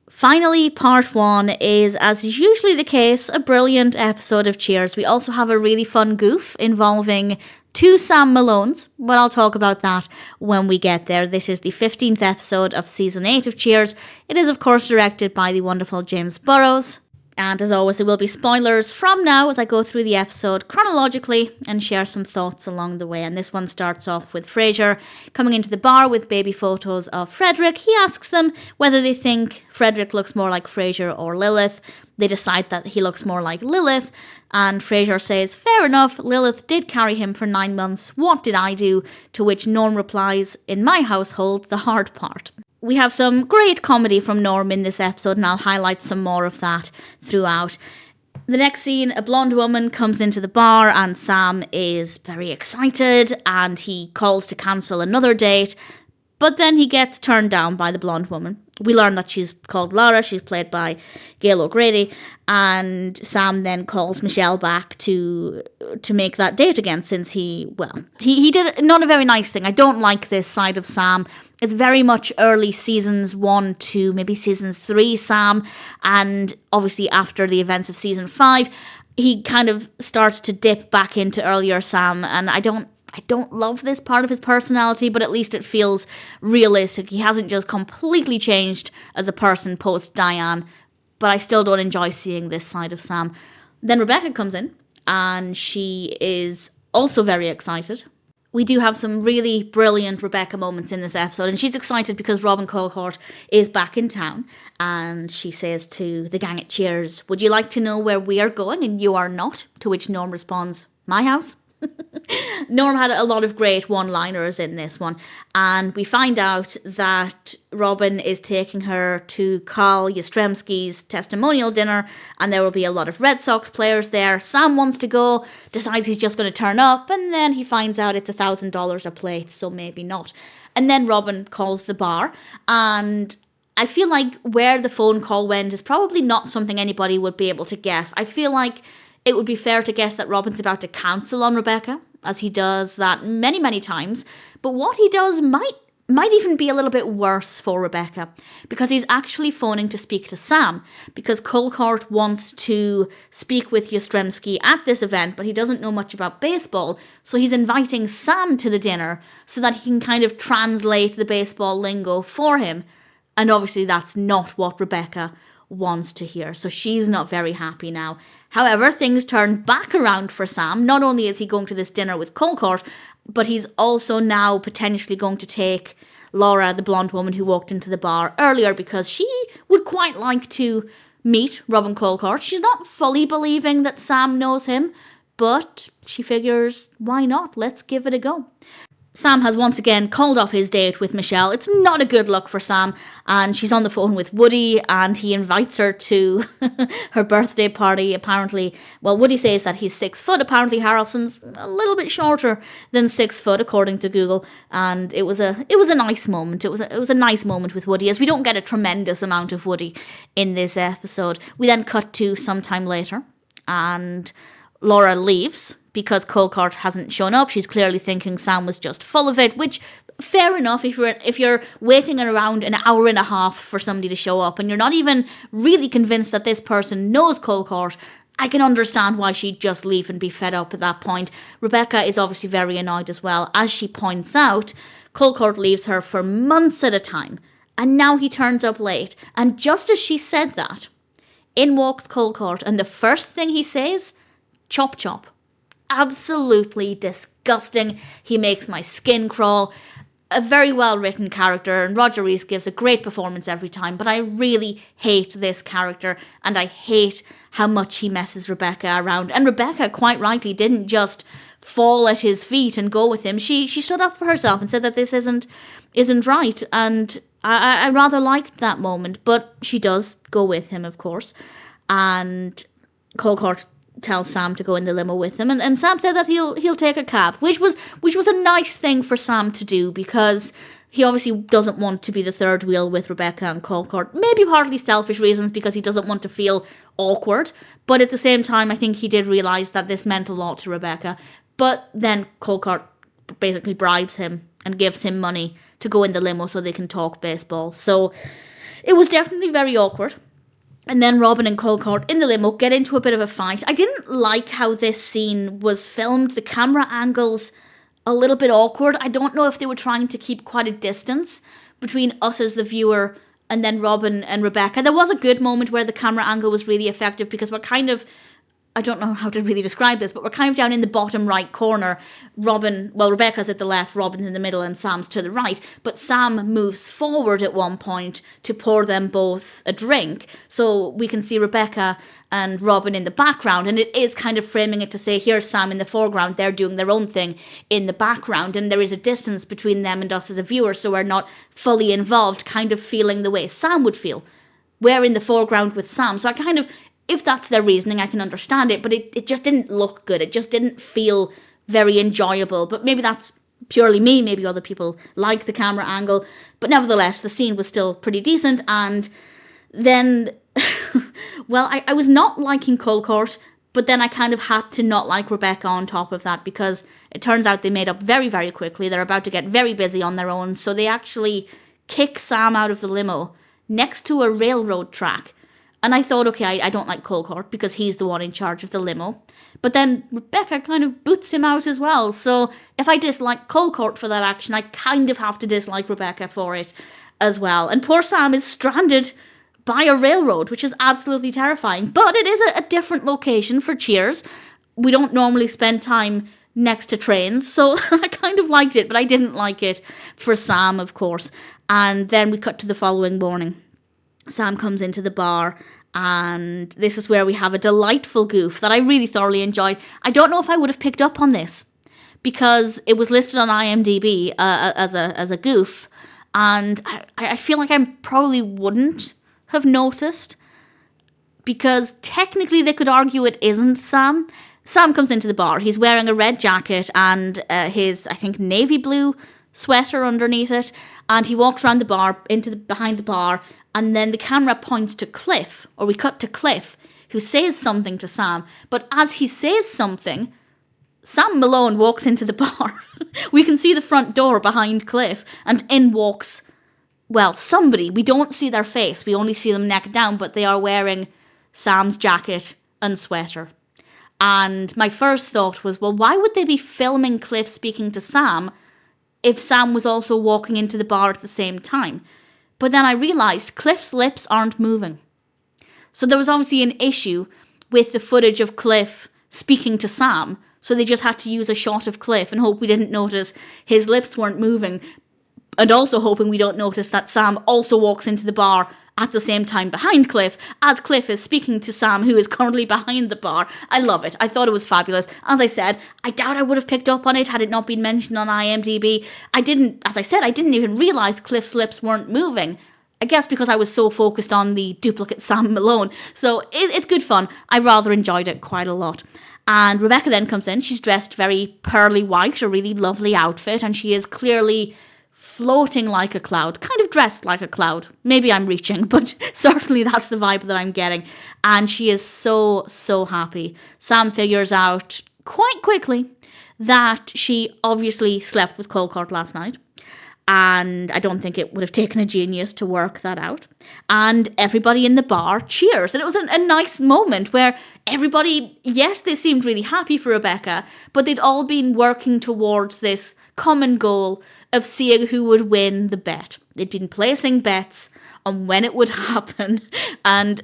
Finally, part 1 is, as is usually the case, a brilliant episode of Cheers. We also have a really fun goof involving 2 Sam Malones, but I'll talk about that when we get there. This is the 15th episode of Season 8 of Cheers. It is, of course, directed by the wonderful James Burrows. And as always, there will be spoilers from now as I go through the episode chronologically and share some thoughts along the way. And this one starts off with Frasier coming into the bar with baby photos of Frederick. He asks them whether they think Frederick looks more like Frasier or Lilith. They decide that he looks more like Lilith. And Frasier says, fair enough, Lilith did carry him for 9 months. What did I do? To which Norm replies, in my household, the hard part. We have some great comedy from Norm in this episode, and I'll highlight some more of that throughout. The next scene, a blonde woman comes into the bar and Sam is very excited and he calls to cancel another date, but then he gets turned down by the blonde woman. We learn that she's called Laura, she's played by Gail O'Grady, and Sam then calls Michelle back to make that date again, since he did not a very nice thing. I don't like this side of Sam. It's very much early seasons 1 to maybe seasons 3 Sam, and obviously after the events of season 5, he kind of starts to dip back into earlier Sam, and I don't love this part of his personality, but at least it feels realistic. He hasn't just completely changed as a person post Diane, but I still don't enjoy seeing this side of Sam. Then Rebecca comes in, and she is also very excited. We do have some really brilliant Rebecca moments in this episode, and she's excited because Robin Colcord is back in town, and she says to the gang at Cheers, would you like to know where we are going and you are not? To which Norm responds, my house. Norm had a lot of great one-liners in this one, and we find out that Robin is taking her to Carl Yastrzemski's testimonial dinner, and there will be a lot of Red Sox players there. Sam wants to go, decides he's just going to turn up, and then he finds out it's $1,000 a plate, so maybe not. And then Robin calls the bar, and I feel like where the phone call went is probably not something anybody would be able to guess. I feel like it would be fair to guess that Robin's about to cancel on Rebecca, as he does that many, many times. But what he does might even be a little bit worse for Rebecca, because he's actually phoning to speak to Sam, because Colcord wants to speak with Yastrzemski at this event, but he doesn't know much about baseball, so he's inviting Sam to the dinner so that he can kind of translate the baseball lingo for him. And obviously that's not what Rebecca wants to hear, so she's not very happy now. However, things turn back around for Sam. Not only is he going to this dinner with Colcord, but he's also now potentially going to take Laura, the blonde woman who walked into the bar earlier, because she would quite like to meet Robin Colcord. She's not fully believing that Sam knows him, but she figures, why not? Let's give it a go. Sam has once again called off his date with Michelle. It's not a good look for Sam, and she's on the phone with Woody, and he invites her to her birthday party. Apparently, well, Woody says that he's 6 foot. Apparently, Harrelson's a little bit shorter than 6 foot, according to Google. And it was a nice moment. It was a nice moment with Woody, as we don't get a tremendous amount of Woody in this episode. We then cut to some time later, and Laura leaves because Colcord hasn't shown up. She's clearly thinking Sam was just full of it, which, fair enough, if you're waiting around an hour and a half for somebody to show up and you're not even really convinced that this person knows Colcord, I can understand why she'd just leave and be fed up at that point. Rebecca is obviously very annoyed as well. As she points out, Colcord leaves her for months at a time, and now he turns up late. And just as she said that, in walks Colcord, and the first thing he says, chop chop. Absolutely disgusting. He makes my skin crawl. A very well written character, and Roger Rees gives a great performance every time, but I really hate this character, and I hate how much he messes Rebecca around. And Rebecca, quite rightly, didn't just fall at his feet and go with him. She stood up for herself and said that this isn't right, and I rather liked that moment, but she does go with him, of course. And Colcord tells Sam to go in the limo with him, and Sam said that he'll take a cab, which was a nice thing for Sam to do, because he obviously doesn't want to be the third wheel with Rebecca and Colcord. Maybe partly selfish reasons, because he doesn't want to feel awkward, but at the same time I think he did realise that this meant a lot to Rebecca. But then Colcord basically bribes him and gives him money to go in the limo so they can talk baseball. So it was definitely very awkward. And then Robin and Colcord in the limo get into a bit of a fight. I didn't like how this scene was filmed. The camera angles a little bit awkward. I don't know if they were trying to keep quite a distance between us as the viewer and then Robin and Rebecca. There was a good moment where the camera angle was really effective because we're kind of, I don't know how to really describe this, but we're kind of down in the bottom right corner. Rebecca's at the left, Robin's in the middle, and Sam's to the right. But Sam moves forward at one point to pour them both a drink. So we can see Rebecca and Robin in the background. And it is kind of framing it to say, here's Sam in the foreground, they're doing their own thing in the background. And there is a distance between them and us as a viewer, so we're not fully involved, kind of feeling the way Sam would feel. We're in the foreground with Sam. So I kind of, if that's their reasoning, I can understand it, but it just didn't look good. It just didn't feel very enjoyable. But maybe that's purely me. Maybe other people like the camera angle. But nevertheless, the scene was still pretty decent. And then, I was not liking Colcord, but then I kind of had to not like Rebecca on top of that because it turns out they made up very, very quickly. They're about to get very busy on their own. So they actually kick Sam out of the limo next to a railroad track. And I thought, okay, I don't like Colcord because he's the one in charge of the limo. But then Rebecca kind of boots him out as well. So if I dislike Colcord for that action, I kind of have to dislike Rebecca for it as well. And poor Sam is stranded by a railroad, which is absolutely terrifying. But it is a different location for Cheers. We don't normally spend time next to trains, so I kind of liked it, but I didn't like it for Sam, of course. And then we cut to the following morning. Sam comes into the bar, and this is where we have a delightful goof that I really thoroughly enjoyed. I don't know if I would have picked up on this because it was listed on IMDb as a goof, and I feel like I probably wouldn't have noticed because technically they could argue it isn't Sam. Sam comes into the bar. He's wearing a red jacket and his, I think, navy blue sweater underneath it, and he walks around the bar behind the bar. And then the camera points to Cliff, or we cut to Cliff, who says something to Sam. But as he says something, Sam Malone walks into the bar. We can see the front door behind Cliff, and in walks, somebody. We don't see their face. We only see them neck down, but they are wearing Sam's jacket and sweater. And my first thought was, why would they be filming Cliff speaking to Sam if Sam was also walking into the bar at the same time? But then I realised Cliff's lips aren't moving. So there was obviously an issue with the footage of Cliff speaking to Sam. So they just had to use a shot of Cliff and hope we didn't notice his lips weren't moving. And also hoping we don't notice that Sam also walks into the bar at the same time behind Cliff, as Cliff is speaking to Sam, who is currently behind the bar. I love it. I thought it was fabulous. As I said, I doubt I would have picked up on it had it not been mentioned on IMDb. I didn't even realise Cliff's lips weren't moving. I guess because I was so focused on the duplicate Sam Malone. So it's good fun. I rather enjoyed it quite a lot. And Rebecca then comes in. She's dressed very pearly white, a really lovely outfit, and she is clearly floating like a cloud, kind of dressed like a cloud. Maybe I'm reaching, but certainly that's the vibe that I'm getting. And she is so, so happy. Sam figures out quite quickly that she obviously slept with Colcord last night. And I don't think it would have taken a genius to work that out. And everybody in the bar cheers. And it was a nice moment where everybody, yes, they seemed really happy for Rebecca, but they'd all been working towards this common goal of seeing who would win the bet. They'd been placing bets on when it would happen, and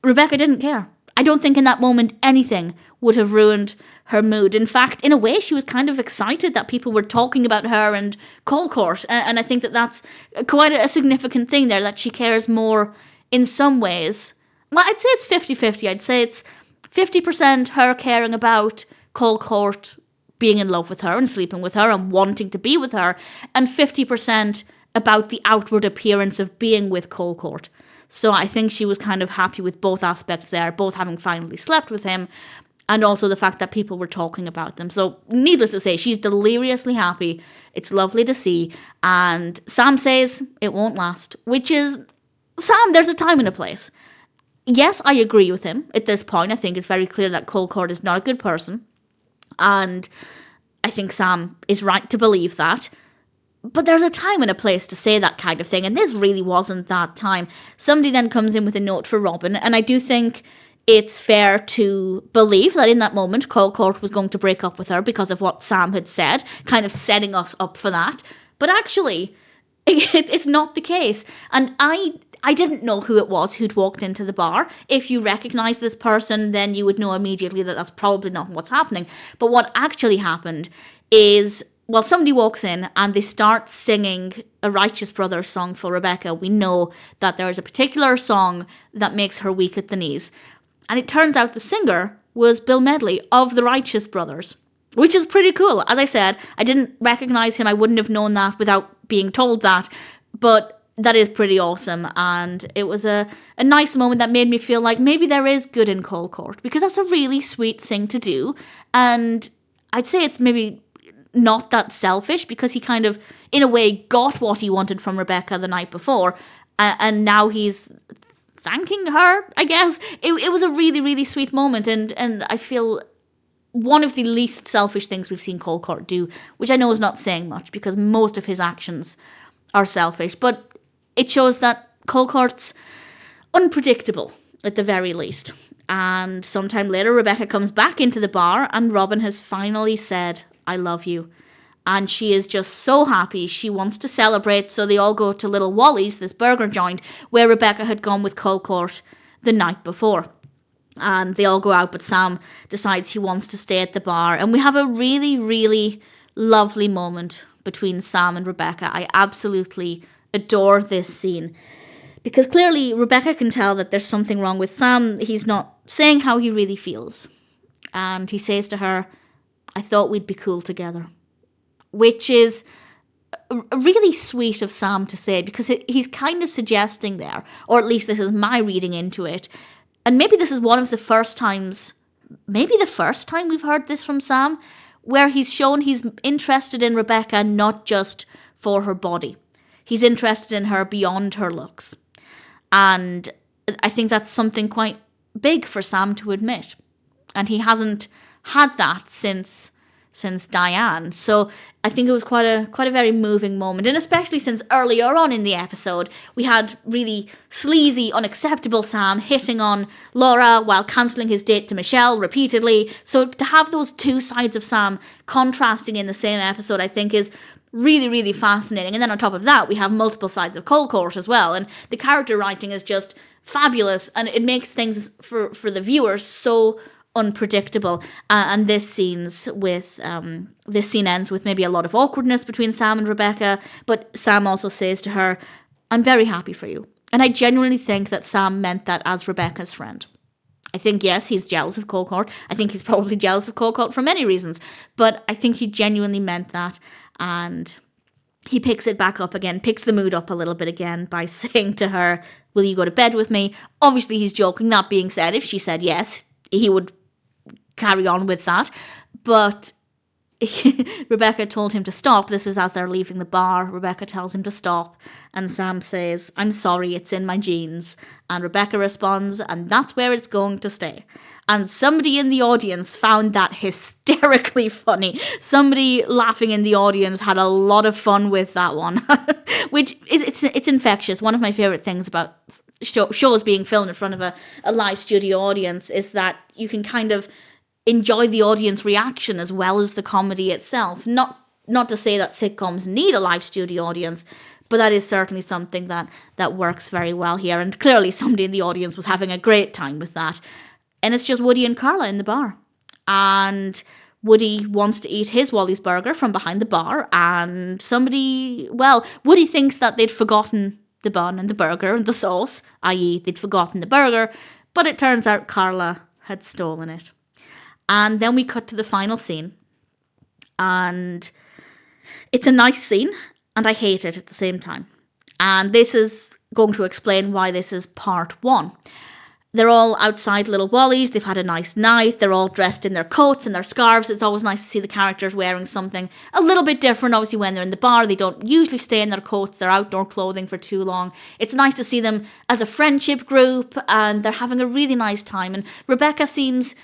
Rebecca didn't care. I don't think in that moment anything would have ruined her mood. In fact, in a way, she was kind of excited that people were talking about her and Colcord, and I think that that's quite a significant thing there, that she cares more in some ways. Well, I'd say it's 50-50. I'd say it's 50% her caring about Colcord being in love with her and sleeping with her and wanting to be with her, and 50% about the outward appearance of being with Colcord. So I think she was kind of happy with both aspects there, both having finally slept with him and also the fact that people were talking about them. So needless to say, she's deliriously happy. It's lovely to see. And Sam says it won't last, which is, Sam, there's a time and a place. Yes, I agree with him at this point. I think it's very clear that Colcord is not a good person. And I think Sam is right to believe that. But there's a time and a place to say that kind of thing, and this really wasn't that time. Somebody then comes in with a note for Robin, and I do think it's fair to believe that in that moment, Colcord was going to break up with her because of what Sam had said, kind of setting us up for that. But actually, it's not the case. And I didn't know who it was who'd walked into the bar. If you recognise this person, then you would know immediately that that's probably not what's happening. But what actually happened is, well, somebody walks in and they start singing a Righteous Brothers song for Rebecca. We know that there is a particular song that makes her weak at the knees. And it turns out the singer was Bill Medley of the Righteous Brothers, which is pretty cool. As I said, I didn't recognise him. I wouldn't have known that without being told that. But that is pretty awesome. And it was a nice moment that made me feel like maybe there is good in Colcord, because that's a really sweet thing to do. And I'd say it's maybe not that selfish, because he kind of, in a way, got what he wanted from Rebecca the night before. And now he's thanking her, I guess. It was a really, really sweet moment, and I feel one of the least selfish things we've seen Colcord do, which I know is not saying much because most of his actions are selfish, but it shows that Colcord's unpredictable at the very least. And sometime later, Rebecca comes back into the bar and Robin has finally said, "I love you." And she is just so happy. She wants to celebrate, so they all go to Little Wally's, this burger joint, where Rebecca had gone with Colcord the night before. And they all go out, but Sam decides he wants to stay at the bar. And we have a really, really lovely moment between Sam and Rebecca. I absolutely adore this scene, because clearly Rebecca can tell that there's something wrong with Sam. He's not saying how he really feels. And he says to her, "I thought we'd be cool together," which is really sweet of Sam to say, because he's kind of suggesting there, or at least this is my reading into it, and maybe this is one of the first times, maybe the first time we've heard this from Sam, where he's shown he's interested in Rebecca not just for her body. He's interested in her beyond her looks. And I think that's something quite big for Sam to admit. And he hasn't had that since Diane. So I think it was quite a very moving moment. And especially since earlier on in the episode, we had really sleazy, unacceptable Sam hitting on Laura while cancelling his date to Michelle repeatedly. So to have those two sides of Sam contrasting in the same episode, I think is really, really fascinating. And then on top of that, we have multiple sides of Colcord as well. And the character writing is just fabulous. And it makes things for the viewers so unpredictable. And this scene ends with maybe a lot of awkwardness between Sam and Rebecca. But Sam also says to her, "I'm very happy for you." And I genuinely think that Sam meant that as Rebecca's friend. I think, yes, he's jealous of Colcord. I think he's probably jealous of Colcord for many reasons. But I think he genuinely meant that. And he picks it back up again, picks the mood up a little bit again by saying to her, "Will you go to bed with me?" Obviously, he's joking. That being said, if she said yes, he would carry on with that. But Rebecca told him to stop. This is as they're leaving the bar. Rebecca tells him to stop. And Sam says, "I'm sorry, it's in my jeans." And Rebecca responds, "And that's where it's going to stay." And somebody in the audience found that hysterically funny. Somebody laughing in the audience had a lot of fun with that one, which is it's infectious. One of my favorite things about shows being filmed in front of a live studio audience is that you can kind of enjoy the audience reaction as well as the comedy itself. Not to say that sitcoms need a live studio audience, but that is certainly something that works very well here. And clearly somebody in the audience was having a great time with that. And it's just Woody and Carla in the bar. And Woody wants to eat his Wally's burger from behind the bar. And Woody thinks that they'd forgotten the bun and the burger and the sauce, i.e. they'd forgotten the burger. But it turns out Carla had stolen it. And then we cut to the final scene. And it's a nice scene. And I hate it at the same time. And this is going to explain why this is part one. They're all outside Little Wally's. They've had a nice night. They're all dressed in their coats and their scarves. It's always nice to see the characters wearing something a little bit different. Obviously, when they're in the bar, they don't usually stay in their coats, their outdoor clothing for too long. It's nice to see them as a friendship group, and they're having a really nice time. And Rebecca seems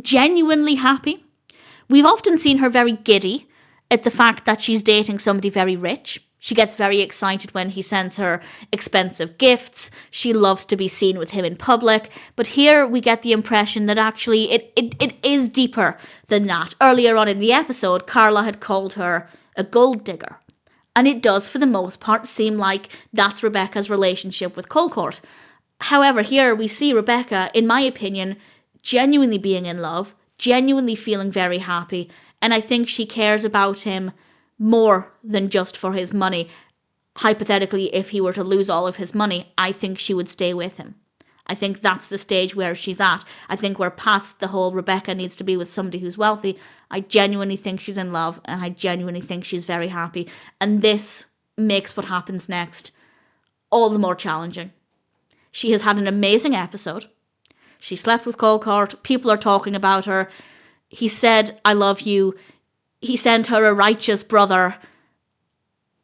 genuinely happy. We've often seen her very giddy at the fact that she's dating somebody very rich. She gets very excited when he sends her expensive gifts. She loves to be seen with him in public. But here we get the impression that actually it is deeper than that. Earlier on in the episode, Carla had called her a gold digger. And it does, for the most part, seem like that's Rebecca's relationship with Colcord. However, here we see Rebecca, in my opinion, genuinely being in love, genuinely feeling very happy. And I think she cares about him more than just for his money. Hypothetically, if he were to lose all of his money, I think she would stay with him. I think that's the stage where she's at. I think we're past the whole Rebecca needs to be with somebody who's wealthy. I genuinely think she's in love, and I genuinely think she's very happy. And this makes what happens next all the more challenging. She has had an amazing episode. She slept with Colcord. People are talking about her. He said, I love you. He sent her a righteous brother.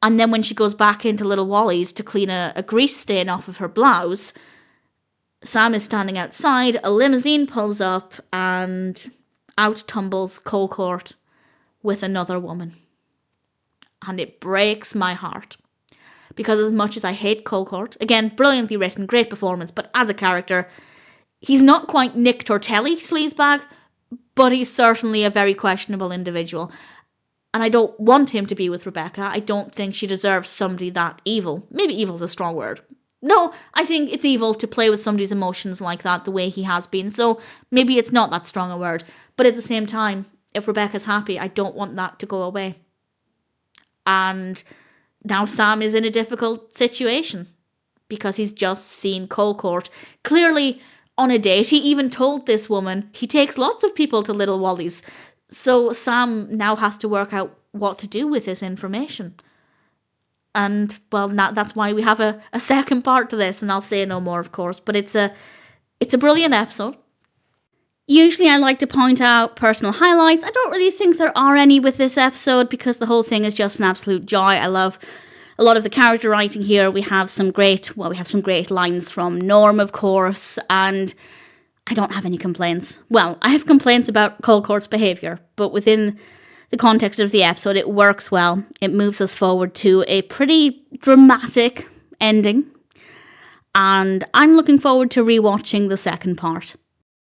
And then when she goes back into Little Wally's to clean a grease stain off of her blouse, Sam is standing outside, a limousine pulls up, and out tumbles Colcord with another woman. And it breaks my heart. Because as much as I hate Colcord, again, brilliantly written, great performance, but as a character, he's not quite Nick Tortelli sleazebag, but he's certainly a very questionable individual. And I don't want him to be with Rebecca. I don't think she deserves somebody that evil. Maybe evil's a strong word. No, I think it's evil to play with somebody's emotions like that, the way he has been. So maybe it's not that strong a word. But at the same time, if Rebecca's happy, I don't want that to go away. And now Sam is in a difficult situation because he's just seen Colcord clearly on a date. He even told this woman he takes lots of people to Little Wally's. So Sam now has to work out what to do with this information. And, well, that's why we have a second part to this, and I'll say no more, of course. But it's a brilliant episode. Usually I like to point out personal highlights. I don't really think there are any with this episode because the whole thing is just an absolute joy. I love a lot of the character writing here. We have some great lines from Norm, of course, and I don't have any complaints. Well, I have complaints about Colcord's behaviour, but within the context of the episode, it works well. It moves us forward to a pretty dramatic ending, and I'm looking forward to rewatching the second part.